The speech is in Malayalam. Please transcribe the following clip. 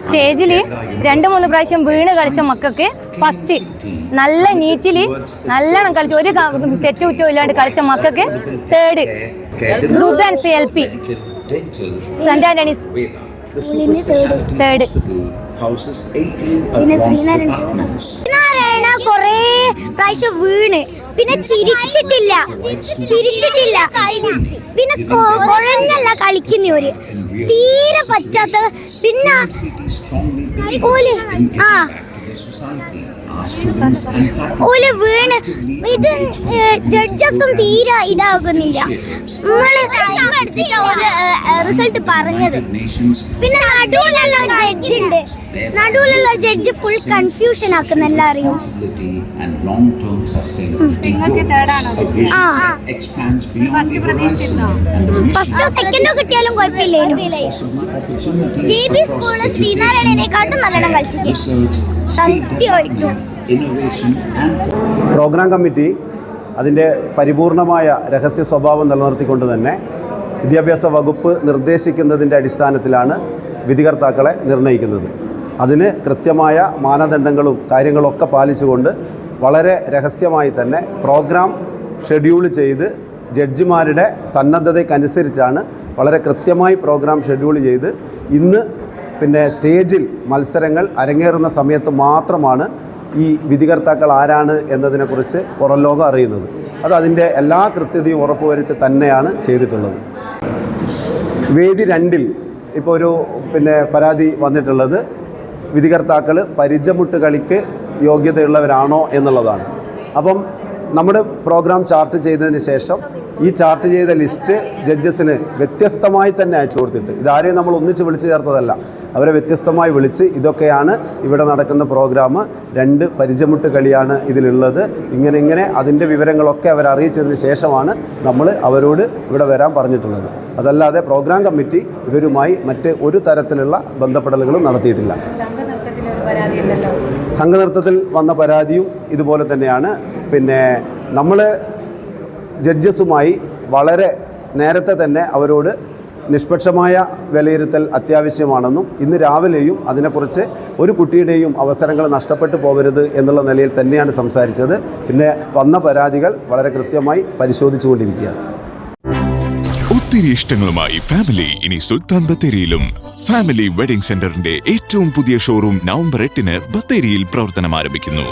സ്റ്റേജിൽ 2-3 പ്രാവശ്യം വീണ് കളിച്ച മക്കൾക്ക് ഫസ്റ്റ് നല്ല നീറ്റില് നല്ലോണം കളിച്ചു, ഒരു തെറ്റുകുറ്റവും ഇല്ലാണ്ട് കളിച്ച മക്കൾക്ക് third. Group and CLP saint Antony's third. പിന്നെ ശ്രീനാരായണ കൊറേ പ്രാവശ്യം വീണ്, പിന്നെ ചിരിച്ചിട്ടില്ല, പിന്നെ കുഴഞ്ഞല്ല കളിക്കുന്നവര്, തീരെ പറ്റാത്ത. പിന്നെ ഓല് വീണ് ഇത് ജഡ്ജസും തീരെ ഇതാകുന്നില്ല. റിസൾട്ട് പറഞ്ഞത് പിന്നെ നടുവിലുള്ള ജഡ്ജ് ഫുൾ കൺഫ്യൂഷൻ ആക്കുന്ന എല്ലാവരെയും. ഫസ്റ്റോ സെക്കൻഡോ കിട്ടിയാലും കുഴപ്പമില്ലേനു. സ്കൂളിൽ ശ്രീനാരായണനെക്കാട്ടും നല്ലോണം കളിച്ചിട്ട് സത്യമായിട്ടും. പ്രോഗ്രാം കമ്മിറ്റി അതിൻ്റെ പരിപൂർണമായ രഹസ്യ സ്വഭാവം നിലനിർത്തിക്കൊണ്ട് തന്നെ വിദ്യാഭ്യാസ വകുപ്പ് നിർദ്ദേശിക്കുന്നതിൻ്റെ അടിസ്ഥാനത്തിലാണ് വിധികർത്താക്കളെ നിർണ്ണയിക്കുന്നത്. അതിന് കൃത്യമായ മാനദണ്ഡങ്ങളും കാര്യങ്ങളൊക്കെ പാലിച്ചുകൊണ്ട് വളരെ രഹസ്യമായി തന്നെ പ്രോഗ്രാം ഷെഡ്യൂൾ ചെയ്ത് ജഡ്ജിമാരുടെ സന്നദ്ധതയ്ക്കനുസരിച്ചാണ് വളരെ കൃത്യമായി പ്രോഗ്രാം ഷെഡ്യൂൾ ചെയ്ത് ഇന്ന് പിന്നെ സ്റ്റേജിൽ മത്സരങ്ങൾ അരങ്ങേറുന്ന സമയത്ത് മാത്രമാണ് ഈ വിധികർത്താക്കൾ ആരാണ് എന്നതിനെക്കുറിച്ച് പുറം ലോകം അറിയുന്നത്. അത് അതിൻ്റെ എല്ലാ കൃത്യതയും ഉറപ്പുവരുത്തി തന്നെയാണ് ചെയ്തിട്ടുള്ളത്. വേദി 2 ഇപ്പോൾ ഒരു പരാതി വന്നിട്ടുള്ളത് വിധികർത്താക്കൾ പരിചമുട്ട് കളിക്ക് യോഗ്യതയുള്ളവരാണോ എന്നുള്ളതാണ്. അപ്പം നമ്മുടെ പ്രോഗ്രാം ചാർട്ട് ചെയ്തതിന് ശേഷം ഈ ചാർട്ട് ചെയ്ത ലിസ്റ്റ് ജഡ്ജസിന് വ്യത്യസ്തമായി തന്നെ അയച്ചു കൊടുത്തിട്ട്, ഇതാരെയും നമ്മൾ ഒന്നിച്ച് വിളിച്ചു ചേർത്തതല്ല, അവരെ വ്യത്യസ്തമായി വിളിച്ച് ഇതൊക്കെയാണ് ഇവിടെ നടക്കുന്ന പ്രോഗ്രാം, 2 പരിചമുട്ട് കളിയാണ് ഇതിലുള്ളത്, ഇങ്ങനെ അതിൻ്റെ വിവരങ്ങളൊക്കെ അവരറിയിച്ചതിന് ശേഷമാണ് നമ്മൾ അവരോട് ഇവിടെ വരാൻ പറഞ്ഞിട്ടുള്ളത്. അതല്ലാതെ പ്രോഗ്രാം കമ്മിറ്റി ഇവരുമായി മറ്റ് ഒരു തരത്തിലുള്ള ബന്ധപ്പെടലുകളും നടത്തിയിട്ടില്ല. സംഘനൃത്തത്തിൽ വന്ന പരാതിയും ഇതുപോലെ തന്നെയാണ്. നമ്മൾ ജഡ്ജസുമായി വളരെ നേരത്തെ തന്നെ അവരോട് നിഷ്പക്ഷമായ വിലയിരുത്തൽ അത്യാവശ്യമാണെന്നും ഇന്ന് രാവിലെയും അതിനെക്കുറിച്ച് ഒരു കുട്ടിയുടെയും അവസരങ്ങൾ നഷ്ടപ്പെട്ടു പോകരുത് എന്നുള്ള നിലയിൽ തന്നെയാണ് സംസാരിച്ചത്. പിന്നെ വന്ന പരാതികൾ വളരെ കൃത്യമായി പരിശോധിച്ചുകൊണ്ടിരിക്കുകയാണ്. ഒത്തിരി ഇഷ്ടങ്ങളുമായി ഫാമിലി ഇനി സുൽത്താൻ ബത്തേരിയിലും. ഫാമിലി വെഡിംഗ് സെന്ററിന്റെ ഏറ്റവും പുതിയ ഷോറൂം നവംബർ 8-ന് ബത്തേരിയിൽ പ്രവർത്തനം ആരംഭിക്കുന്നു.